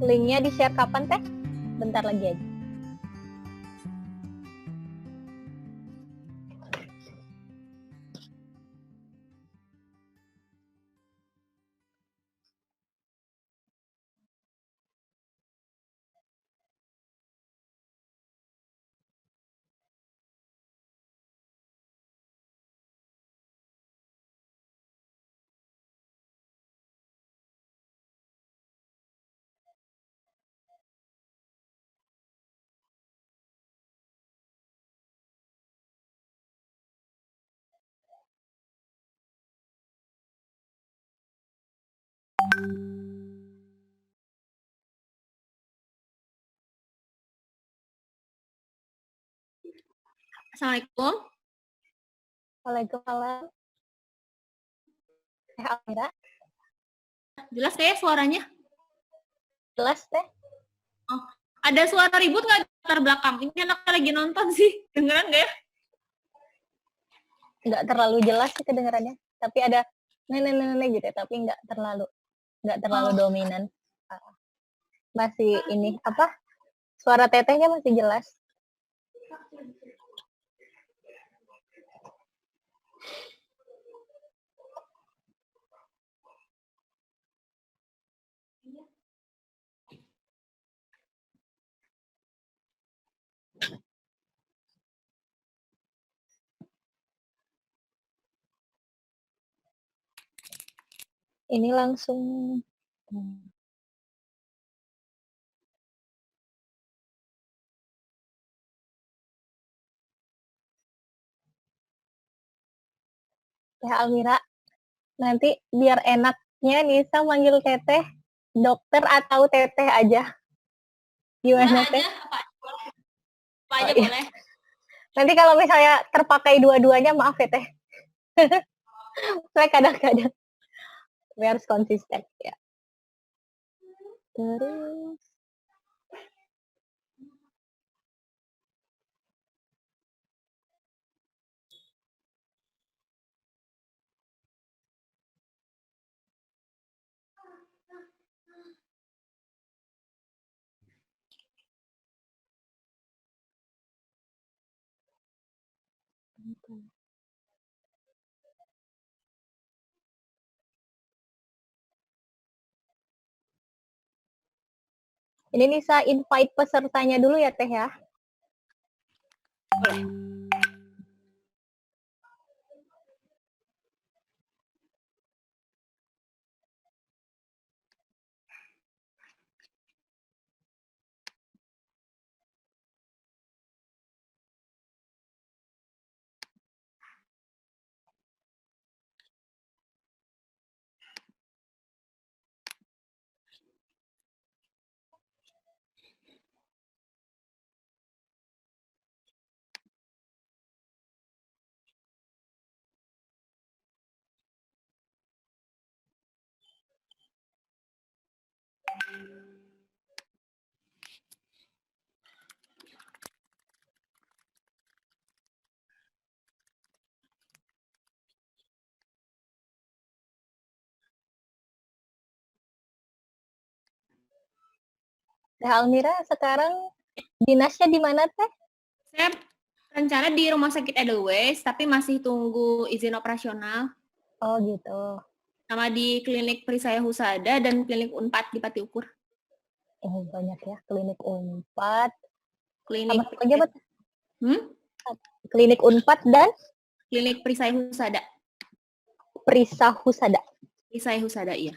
Linknya di-share kapan, Teh? Bentar lagi aja. Assalamualaikum. Waalaikumsalam. Teh Almira, Jelas kayak suaranya? jelas, Teh? Oh, ada suara ribut nggak di latar belakang? Ini anaknya lagi nonton sih. Dengeran nggak ya? Nggak terlalu jelas sih kedengarannya. Tapi ada nenek-nenek gitu ya, tapi nggak terlalu dominan. Masih ini, apa, suara tetehnya masih jelas. Ini langsung Teh Almira, nanti biar enaknya Nisa manggil teteh, dokter atau teteh aja. Gimana, Teh? Apa aja iya. boleh. Nanti kalau misalnya terpakai dua-duanya, maaf ya, Teh. Saya kadang-kadang harus konsisten ya. Terus ini Nisa invite pesertanya dulu ya, Teh ya. Boleh. Teh Almira sekarang dinasnya di mana, Teh? Saya rencana di Rumah Sakit Edelweiss, tapi masih tunggu izin operasional. Oh gitu. Sama di Klinik Perisaya Husada dan Klinik Unpad di Pati Ukur. Oh banyak ya, klinik Unpad. Klinik Sama lagi apa? Klinik Unpad dan Klinik Perisaya Husada. Prisa Husada. Perisaya Husada, iya.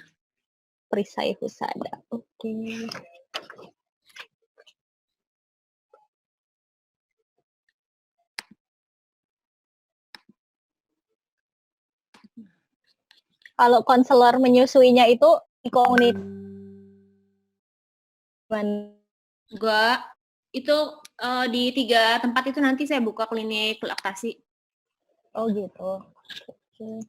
Perisai Husada. Oke. Kalau konselor menyusuinya itu di komunitas. Enggak, itu di 3 tempat itu nanti saya buka klinik laktasi. Oh gitu. Oke.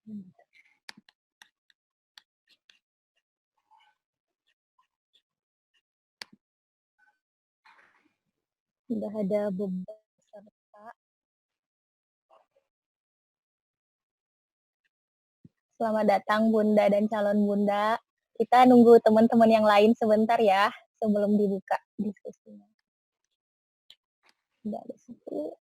Udah ada beberapa peserta. Selamat datang Bunda dan calon Bunda. Kita nunggu teman-teman yang lain sebentar ya, sebelum dibuka diskusinya. Udah ada 10.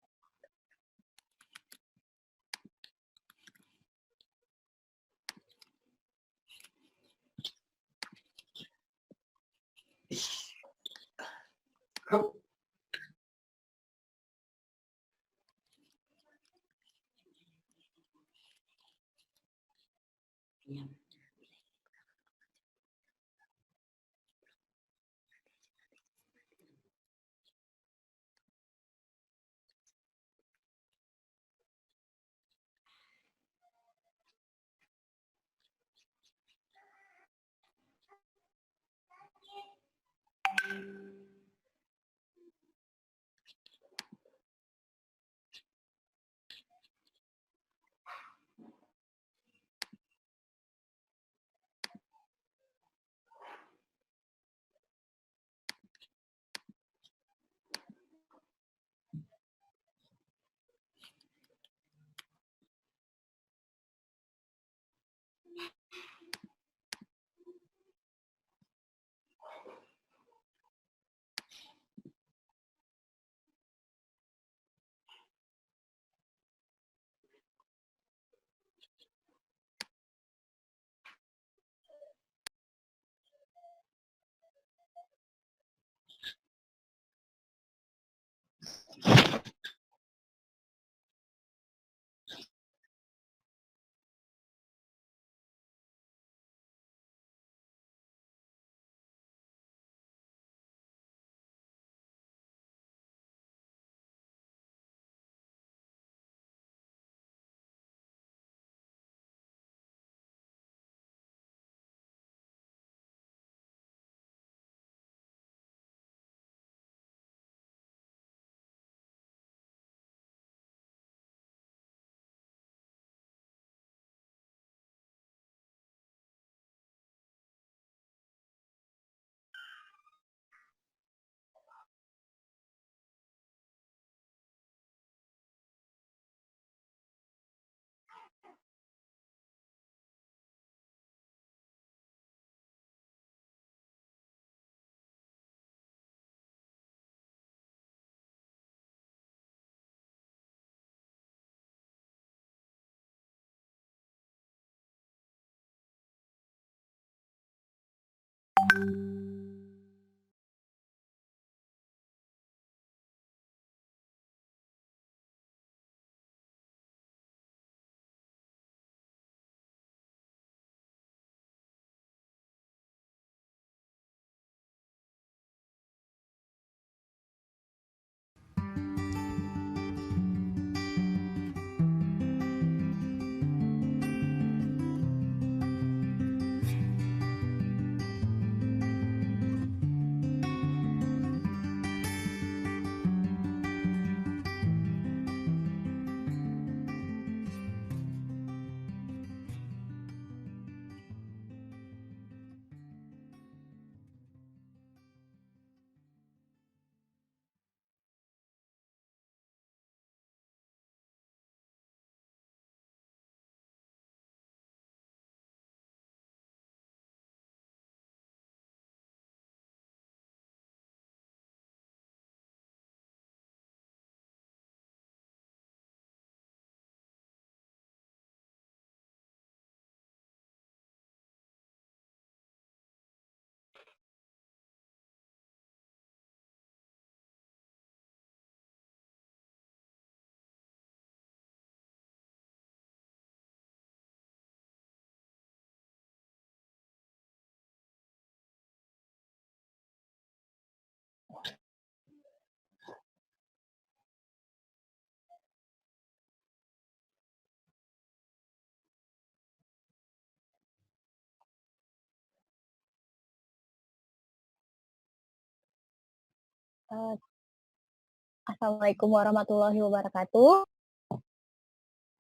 Assalamualaikum warahmatullahi wabarakatuh.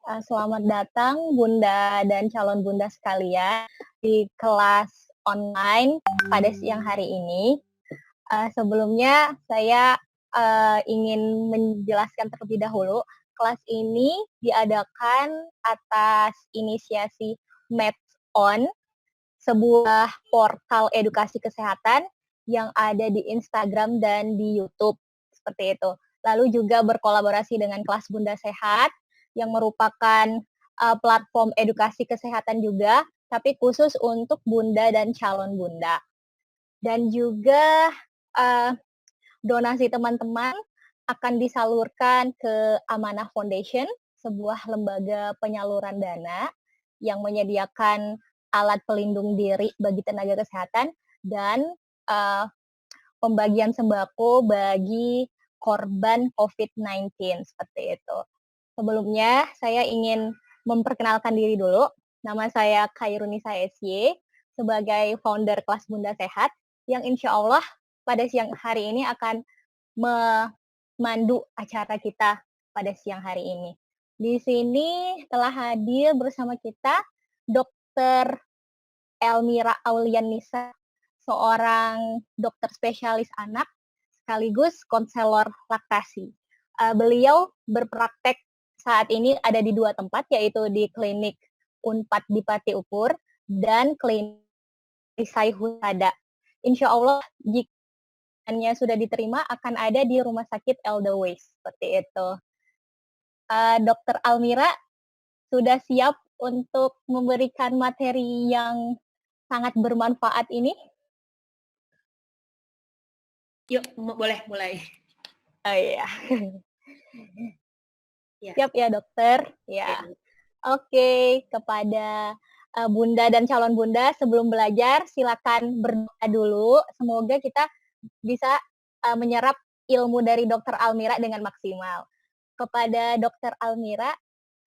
Selamat datang Bunda dan calon Bunda sekalian di kelas online pada siang hari ini. Sebelumnya saya ingin menjelaskan terlebih dahulu, kelas ini diadakan atas inisiasi Maths On, sebuah portal edukasi kesehatan yang ada di Instagram dan di YouTube, seperti itu. Lalu juga berkolaborasi dengan Kelas Bunda Sehat, yang merupakan platform edukasi kesehatan juga, tapi khusus untuk bunda dan calon bunda. Dan juga donasi teman-teman akan disalurkan ke Amanah Foundation, sebuah lembaga penyaluran dana yang menyediakan alat pelindung diri bagi tenaga kesehatan dan pembagian sembako bagi korban COVID-19, seperti itu. Sebelumnya, saya ingin memperkenalkan diri dulu. Nama saya Khairunisa SY, sebagai founder Kelas Bunda Sehat, yang insya Allah pada siang hari ini akan memandu acara kita pada siang hari ini. Di sini telah hadir bersama kita Dr. Elmira Aulianisa, seorang dokter spesialis anak sekaligus konselor laktasi. Beliau berpraktek saat ini ada di 2 tempat, yaitu di klinik Unpad di Pati Ukur dan klinik Risai Husada. Insya Allah jika sudah diterima akan ada di Rumah Sakit Elderways, seperti itu. Dokter Almira sudah siap untuk memberikan materi yang sangat bermanfaat ini? Yuk, boleh mulai. Oh iya. Ya. Siap ya dokter? Ya. Oke, kepada Bunda dan calon Bunda, sebelum belajar silakan berdoa dulu. Semoga kita bisa menyerap ilmu dari Dokter Almira dengan maksimal. Kepada Dokter Almira,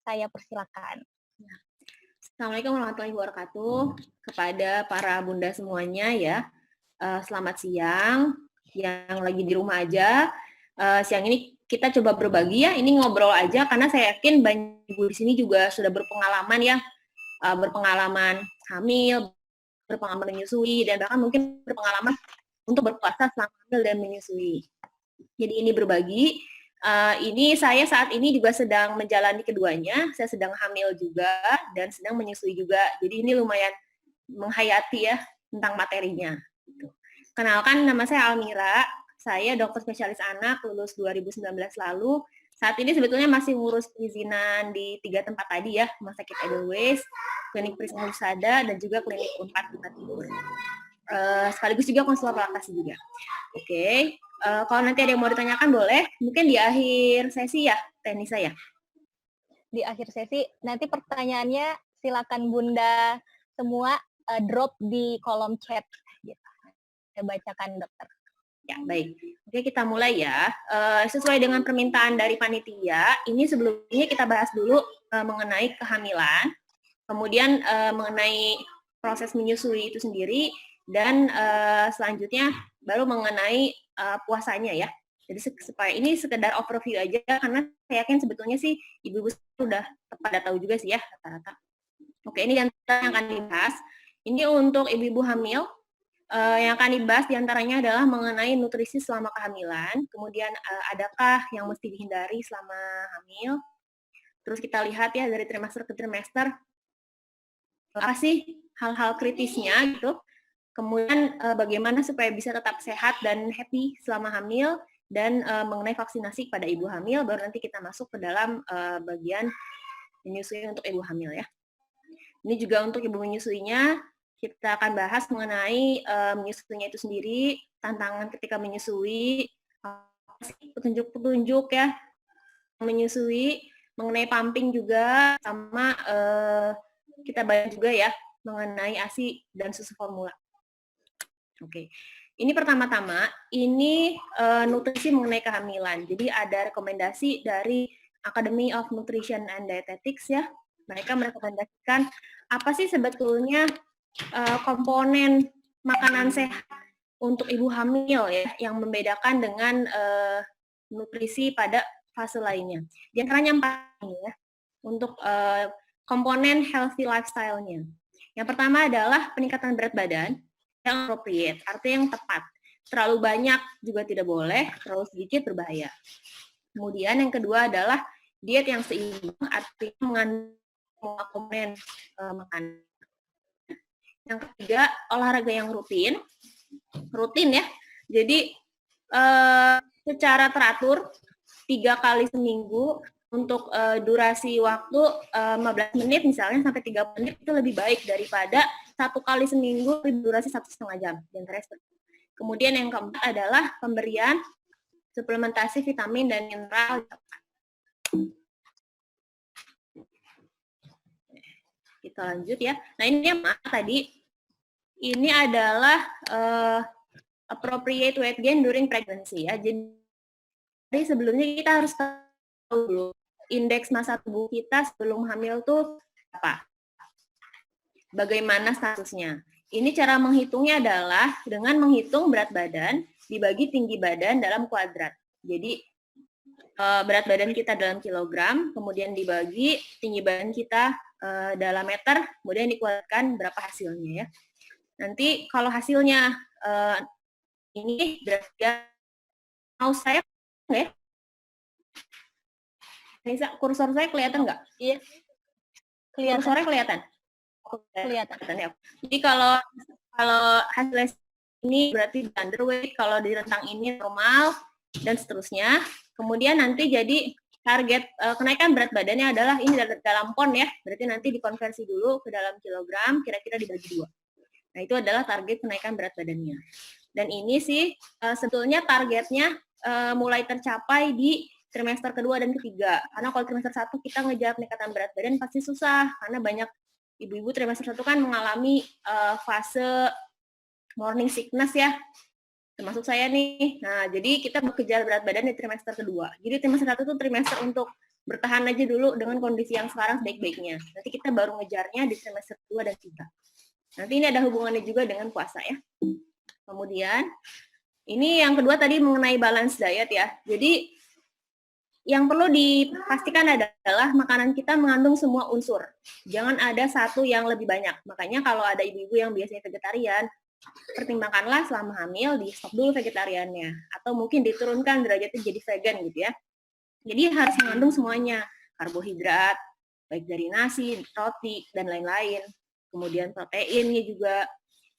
saya persilakan. Assalamualaikum warahmatullahi wabarakatuh. Kepada para bunda semuanya ya, selamat siang. Yang lagi di rumah aja, siang ini kita coba berbagi ya. Ini ngobrol aja karena saya yakin banyak ibu di sini juga sudah berpengalaman ya, berpengalaman hamil, berpengalaman menyusui, dan bahkan mungkin berpengalaman untuk berpuasa selama hamil dan menyusui. Jadi ini berbagi. Ini saya saat ini juga sedang menjalani keduanya. Saya sedang hamil juga dan sedang menyusui juga. Jadi ini lumayan menghayati ya tentang materinya. Kenalkan, nama saya Almira. Saya dokter spesialis anak, lulus 2019 lalu. Saat ini sebetulnya masih ngurus perizinan di 3 tempat tadi ya, Rumah Sakit Edelweiss, Klinik Prisma Husada, dan juga Klinik Unpad di Pati Ukur. Sekaligus juga konselor laktasi juga. Oke. Kalau nanti ada yang mau ditanyakan boleh, mungkin di akhir sesi ya, teknis saya. Di akhir sesi, nanti pertanyaannya silakan Bunda semua drop di kolom chat. Gitu. Saya bacakan dokter. Ya, baik. Oke, kita mulai ya. Sesuai dengan permintaan dari panitia, ini sebelumnya kita bahas dulu mengenai kehamilan, kemudian mengenai proses menyusui itu sendiri, dan selanjutnya baru mengenai puasanya ya. Jadi supaya ini sekedar overview aja, karena saya yakin sebetulnya sih ibu-ibu sudah pada tahu juga sih ya rata-rata. Oke, ini yang akan dibahas. Ini untuk ibu-ibu hamil. Yang akan dibahas diantaranya adalah mengenai nutrisi selama kehamilan, kemudian adakah yang mesti dihindari selama hamil. Terus kita lihat ya dari trimester ke trimester, apa sih hal-hal kritisnya gitu. Kemudian bagaimana supaya bisa tetap sehat dan happy selama hamil, dan mengenai vaksinasi pada ibu hamil, baru nanti kita masuk ke dalam bagian menyusui untuk ibu hamil ya. Ini juga untuk ibu menyusuinya, kita akan bahas mengenai menyusuinya itu sendiri, tantangan ketika menyusui, petunjuk-petunjuk ya menyusui, mengenai pumping juga, sama kita bahas juga ya mengenai ASI dan susu formula. Oke, ini pertama-tama, ini nutrisi mengenai kehamilan. Jadi ada rekomendasi dari Academy of Nutrition and Dietetics ya. Mereka merekomendasikan apa sih sebetulnya komponen makanan sehat untuk ibu hamil ya, yang membedakan dengan nutrisi pada fase lainnya. Di antaranya 4 ini ya. untuk komponen healthy lifestyle-nya. Yang pertama adalah peningkatan berat badan yang appropriate, artinya yang tepat. Terlalu banyak juga tidak boleh, terlalu sedikit berbahaya. Kemudian yang kedua adalah diet yang seimbang, artinya mengandung semua komponen makanan. Yang ketiga, olahraga yang rutin ya. Jadi secara teratur 3 kali seminggu untuk durasi waktu 15 menit misalnya sampai 30 menit itu lebih baik daripada 1 kali seminggu durasi 1,5 jam. Kemudian yang keempat adalah pemberian suplementasi vitamin dan mineral. Kita lanjut ya. Nah ini yang tadi, ini adalah appropriate weight gain during pregnancy ya. Jadi sebelumnya kita harus tahu dulu indeks massa tubuh kita sebelum hamil tuh apa, bagaimana statusnya. Ini cara menghitungnya adalah dengan menghitung berat badan dibagi tinggi badan dalam kuadrat. Jadi berat badan kita dalam kilogram, kemudian dibagi tinggi badan kita dalam meter, kemudian dikuadratkan berapa hasilnya ya. Nanti kalau hasilnya ini berarti mau saya ya? Nisa, kursor saya kelihatan nggak? Iya. Kelihatan. Kursornya kelihatan? Kelihatan. Ya. Jadi kalau hasil ini berarti underweight, kalau di rentang ini normal, dan seterusnya. Kemudian nanti jadi target kenaikan berat badannya adalah ini dalam pon ya, berarti nanti dikonversi dulu ke dalam kilogram, kira-kira dibagi 2. Nah itu adalah target kenaikan berat badannya. Dan ini sih sebetulnya targetnya mulai tercapai di trimester kedua dan ketiga. Karena kalau trimester 1 kita ngejar peningkatan berat badan pasti susah, karena banyak ibu-ibu trimester 1 kan mengalami fase morning sickness ya, termasuk saya nih. Nah, jadi kita bekerja berat badan di trimester kedua. Jadi trimester 1 itu trimester untuk bertahan aja dulu dengan kondisi yang sekarang sebaik-baiknya. Nanti kita baru ngejarnya di trimester 2 dan 3. Nanti ini ada hubungannya juga dengan puasa ya. Kemudian, ini yang kedua tadi mengenai balance diet ya. Jadi, yang perlu dipastikan adalah makanan kita mengandung semua unsur. Jangan ada satu yang lebih banyak. Makanya kalau ada ibu-ibu yang biasanya vegetarian, pertimbangkanlah selama hamil di stop dulu vegetariannya. Atau mungkin diturunkan derajatnya jadi vegan gitu ya. Jadi harus mengandung semuanya. Karbohidrat, baik dari nasi, roti, dan lain-lain. Kemudian proteinnya juga,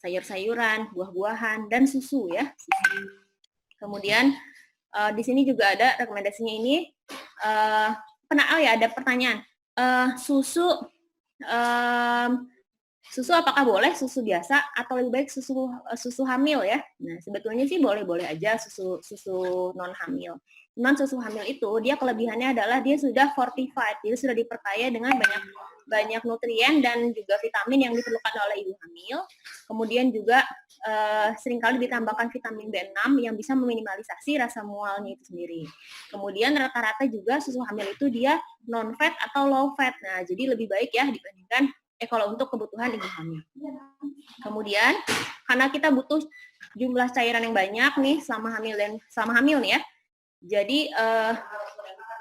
sayur-sayuran, buah-buahan, dan susu ya. Kemudian di sini juga ada rekomendasinya ini. Ada pertanyaan. Susu apakah boleh susu biasa atau lebih baik susu hamil ya? Nah, sebetulnya sih boleh-boleh aja susu non hamil. Cuman susu hamil itu dia kelebihannya adalah dia sudah fortified, jadi sudah diperkaya dengan banyak nutrien dan juga vitamin yang diperlukan oleh ibu hamil. Kemudian juga seringkali ditambahkan vitamin B6 yang bisa meminimalisasi rasa mualnya itu sendiri. Kemudian rata-rata juga susu hamil itu dia non fat atau low fat. Nah, jadi lebih baik ya dibandingkan kalau untuk kebutuhan ibu hamil. Kemudian karena kita butuh jumlah cairan yang banyak nih selama hamil nih ya. Jadi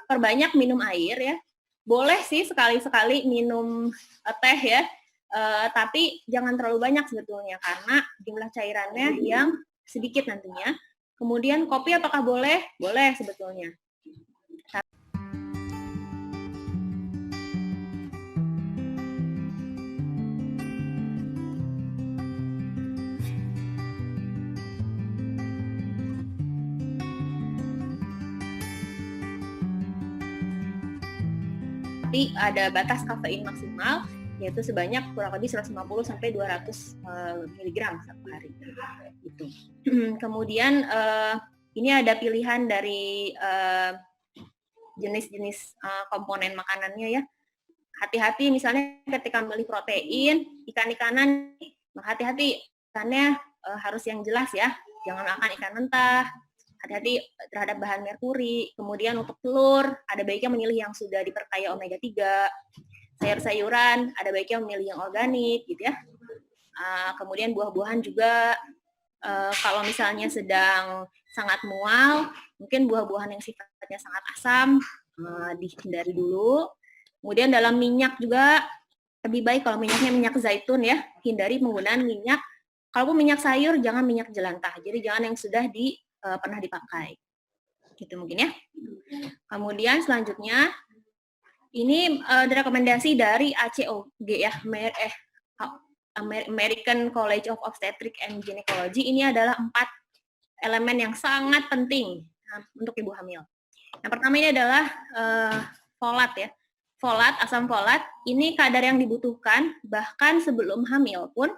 perbanyak minum air ya. Boleh sih sekali-sekali minum teh ya. Tapi jangan terlalu banyak sebetulnya karena jumlah cairannya yang sedikit nantinya. Kemudian kopi apakah boleh? Boleh sebetulnya. Tapi ada batas kafein maksimal yaitu sebanyak kurang lebih 150 sampai 200 mg satu hari. Gitu. Kemudian ini ada pilihan dari jenis-jenis komponen makanannya ya. Hati-hati misalnya ketika beli protein, ikan-ikanan, hati-hati ikannya harus yang jelas ya. Jangan makan ikan mentah. Hati-hati terhadap bahan merkuri. Kemudian untuk telur, ada baiknya memilih yang sudah diperkaya omega 3. Sayur-sayuran, ada baiknya memilih yang organik gitu ya. Kemudian buah-buahan juga, kalau misalnya sedang sangat mual, mungkin buah-buahan yang sifatnya sangat asam dihindari dulu. Kemudian dalam minyak juga lebih baik kalau minyaknya minyak zaitun ya, hindari penggunaan minyak. Kalaupun minyak sayur jangan minyak jelantah. Jadi jangan yang sudah pernah dipakai. Gitu mungkin ya. Kemudian selanjutnya ini rekomendasi dari ACOG ya, American College of Obstetrics and Gynecology. Ini adalah 4 elemen yang sangat penting untuk ibu hamil. Yang pertama ini adalah folat ya. Folat, asam folat, ini kadar yang dibutuhkan bahkan sebelum hamil pun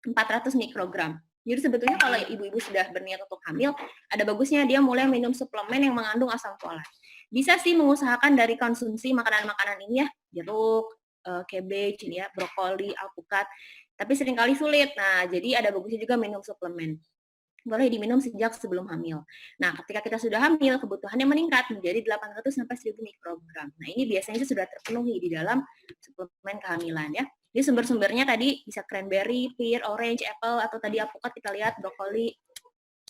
400 mikrogram. Jadi sebetulnya kalau ibu-ibu sudah berniat untuk hamil, ada bagusnya dia mulai minum suplemen yang mengandung asam folat. Bisa sih mengusahakan dari konsumsi makanan-makanan ini ya, jeruk, cabbage, ini ya, brokoli, alpukat. Tapi seringkali sulit. Nah, jadi ada bagusnya juga minum suplemen. Boleh diminum sejak sebelum hamil. Nah, ketika kita sudah hamil, kebutuhannya meningkat menjadi 800 sampai 1000 mikrogram. Nah, ini biasanya sudah terpenuhi di dalam suplemen kehamilan ya. Jadi sumber-sumbernya tadi bisa cranberry, pear, orange, apple, atau tadi alpukat kita lihat brokoli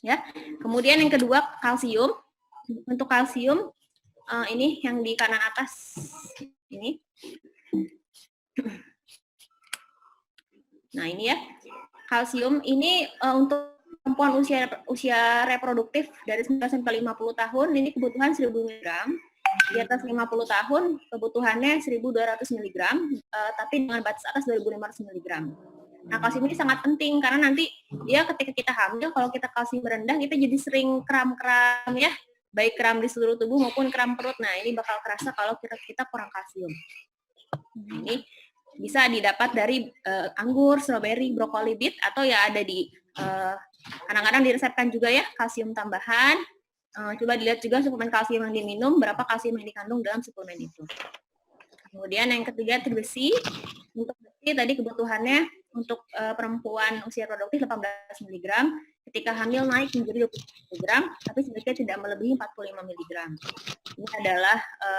ya. Kemudian yang kedua kalsium. Untuk kalsium ini yang di kanan atas ini. Nah, ini ya. Kalsium ini untuk perempuan usia reproduktif dari 19 sampai 50 tahun ini kebutuhan 1000 mg. Di atas 50 tahun kebutuhannya 1200 mg, tapi dengan batas atas 2500 mg. Nah, kalsium ini sangat penting karena nanti dia ketika kita hamil, kalau kita kalsium rendah, kita jadi sering kram-kram ya, baik kram di seluruh tubuh maupun kram perut. Nah, ini bakal kerasa kalau kita kurang kalsium. Nah, ini bisa didapat dari anggur, stroberi, brokoli, beet, atau ya ada di kadang-kadang diresepkan juga ya kalsium tambahan. Coba dilihat juga suplemen kalsium yang diminum, berapa kalsium yang dikandung dalam suplemen itu. Kemudian yang ketiga besi. Untuk besi tadi kebutuhannya untuk perempuan usia produktif 18 mg, ketika hamil naik menjadi 20 mg, tapi sebaiknya tidak melebihi 45 mg. Ini adalah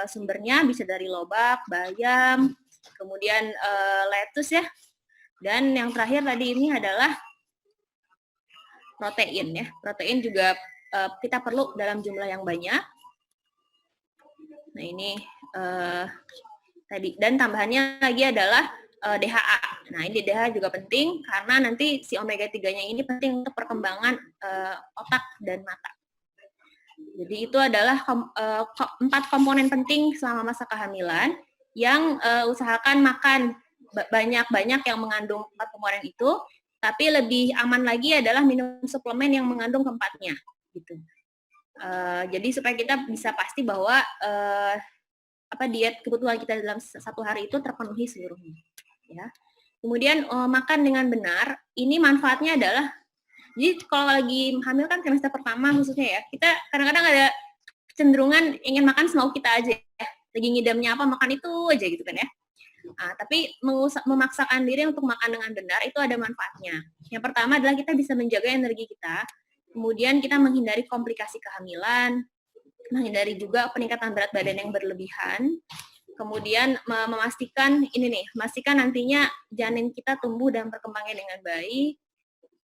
sumbernya bisa dari lobak, bayam, kemudian lettuce ya. Dan yang terakhir tadi ini adalah protein ya. Protein juga kita perlu dalam jumlah yang banyak. Nah, ini tadi, dan tambahannya lagi adalah DHA. Nah, ini DHA juga penting karena nanti si omega 3-nya ini penting untuk perkembangan otak dan mata. Jadi itu adalah 4 komponen penting selama masa kehamilan yang usahakan makan banyak-banyak yang mengandung 4 komponen itu, tapi lebih aman lagi adalah minum suplemen yang mengandung keempatnya gitu. Jadi supaya kita bisa pasti bahwa diet kebutuhan kita dalam satu hari itu terpenuhi seluruhnya ya. Kemudian makan dengan benar, ini manfaatnya adalah, jadi kalau lagi hamil kan trimester pertama khususnya ya, kita kadang-kadang ada kecenderungan ingin makan semau kita aja ya, lagi ngidamnya apa makan itu aja gitu kan ya. Tapi memaksakan diri untuk makan dengan benar itu ada manfaatnya. Yang pertama adalah kita bisa menjaga energi kita, kemudian kita menghindari komplikasi kehamilan, menghindari juga peningkatan berat badan yang berlebihan, kemudian memastikan nantinya janin kita tumbuh dan berkembangnya dengan baik,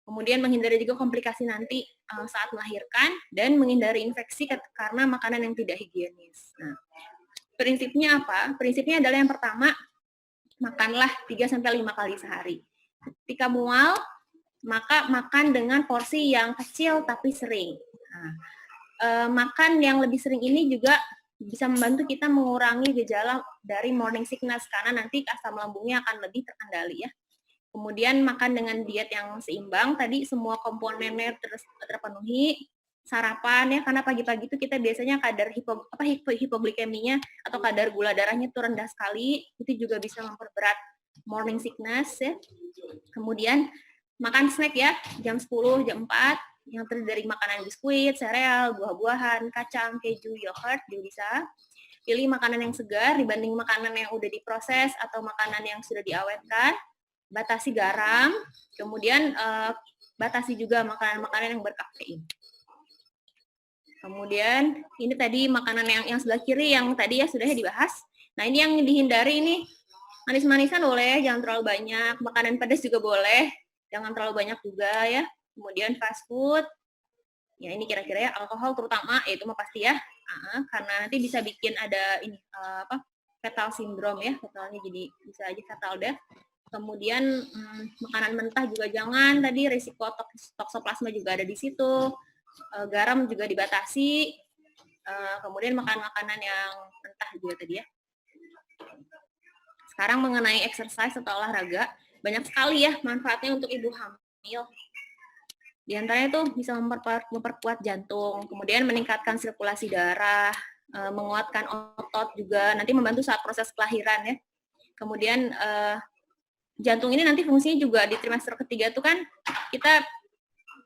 kemudian menghindari juga komplikasi nanti saat melahirkan, dan menghindari infeksi karena makanan yang tidak higienis. Nah, prinsipnya apa? Prinsipnya adalah yang pertama, makanlah 3-5 kali sehari. Ketika mual, maka makan dengan porsi yang kecil tapi sering. Nah, makan yang lebih sering ini juga bisa membantu kita mengurangi gejala dari morning sickness karena nanti asam lambungnya akan lebih terkendali ya. Kemudian makan dengan diet yang seimbang, tadi semua komponennya terpenuhi. Sarapan ya, karena pagi-pagi itu kita biasanya kadar hipoglikeminya atau kadar gula darahnya itu rendah sekali, itu juga bisa memperberat morning sickness ya. Kemudian makan snack ya, jam 10, jam 4, yang terdiri dari makanan biskuit, sereal, buah-buahan, kacang, keju, yogurt, juga bisa. Pilih makanan yang segar dibanding makanan yang udah diproses atau makanan yang sudah diawetkan. Batasi garam, kemudian batasi juga makanan-makanan yang berkafein. Kemudian ini tadi makanan yang sebelah kiri yang tadi ya sudah dibahas. Nah, ini yang dihindari ini manis-manisan boleh, jangan terlalu banyak. Makanan pedas juga boleh, jangan terlalu banyak juga ya. Kemudian fast food, ya ini kira-kira ya, alkohol terutama, itu mah pasti ya, karena nanti bisa bikin ada fatal syndrome ya, fatalnya jadi bisa aja fatal death. Kemudian makanan mentah juga jangan, tadi risiko toksoplasma juga ada di situ. Garam juga dibatasi. Kemudian makan makanan yang mentah juga tadi ya. Sekarang mengenai exercise atau olahraga, banyak sekali ya manfaatnya untuk ibu hamil. Di antaranya tuh bisa memperkuat jantung, kemudian meningkatkan sirkulasi darah, menguatkan otot juga, nanti membantu saat proses kelahiran ya. Kemudian jantung ini nanti fungsinya juga di trimester ketiga tuh kan kita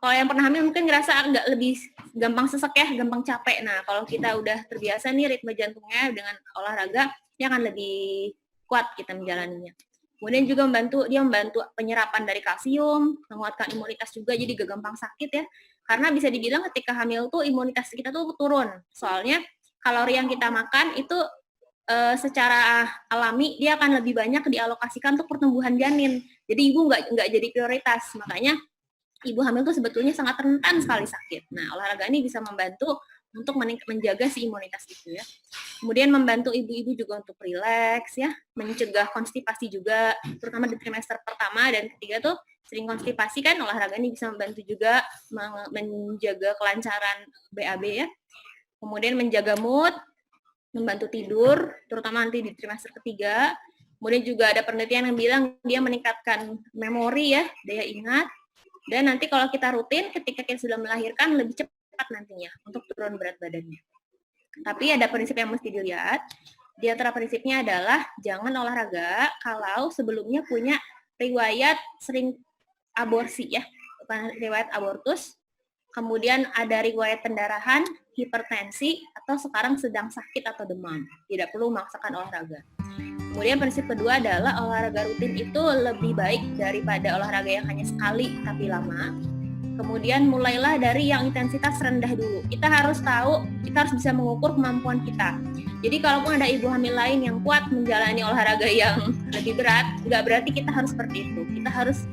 kalau yang pernah hamil mungkin ngerasa agak lebih gampang sesek ya, gampang capek. Nah kalau kita udah terbiasa nih ritme jantungnya dengan olahraga, dia akan lebih kuat kita menjalaninya. Kemudian juga membantu penyerapan dari kalsium, menguatkan imunitas juga, jadi gak gampang sakit ya. Karena bisa dibilang ketika hamil tuh imunitas kita tuh turun. Soalnya kalori yang kita makan itu secara alami dia akan lebih banyak dialokasikan untuk pertumbuhan janin. Jadi ibu nggak jadi prioritas. Makanya ibu hamil tuh sebetulnya sangat rentan sekali sakit. Nah, olahraga ini bisa membantu untuk menjaga si imunitas itu ya. Kemudian membantu ibu-ibu juga untuk rileks ya, mencegah konstipasi juga, terutama di trimester pertama dan ketiga tuh sering konstipasi kan, olahraga ini bisa membantu juga menjaga kelancaran BAB ya. Kemudian menjaga mood, membantu tidur, terutama nanti di trimester ketiga. Kemudian juga ada penelitian yang bilang dia meningkatkan memori ya, daya ingat. Dan nanti kalau kita rutin ketika kita sudah melahirkan lebih cepat nantinya untuk turun berat badannya. Tapi ada prinsip yang mesti dilihat. Di antara prinsipnya adalah jangan olahraga kalau sebelumnya punya riwayat sering aborsi ya, riwayat abortus. Kemudian ada riwayat pendarahan, hipertensi, atau sekarang sedang sakit atau demam. Tidak perlu memaksakan olahraga. Kemudian prinsip kedua adalah olahraga rutin itu lebih baik daripada olahraga yang hanya sekali tapi lama. Kemudian mulailah dari yang intensitas rendah dulu. Kita harus tahu, kita harus bisa mengukur kemampuan kita. Jadi kalaupun ada ibu hamil lain yang kuat menjalani olahraga yang lebih berat, nggak berarti kita harus seperti itu. Kita harus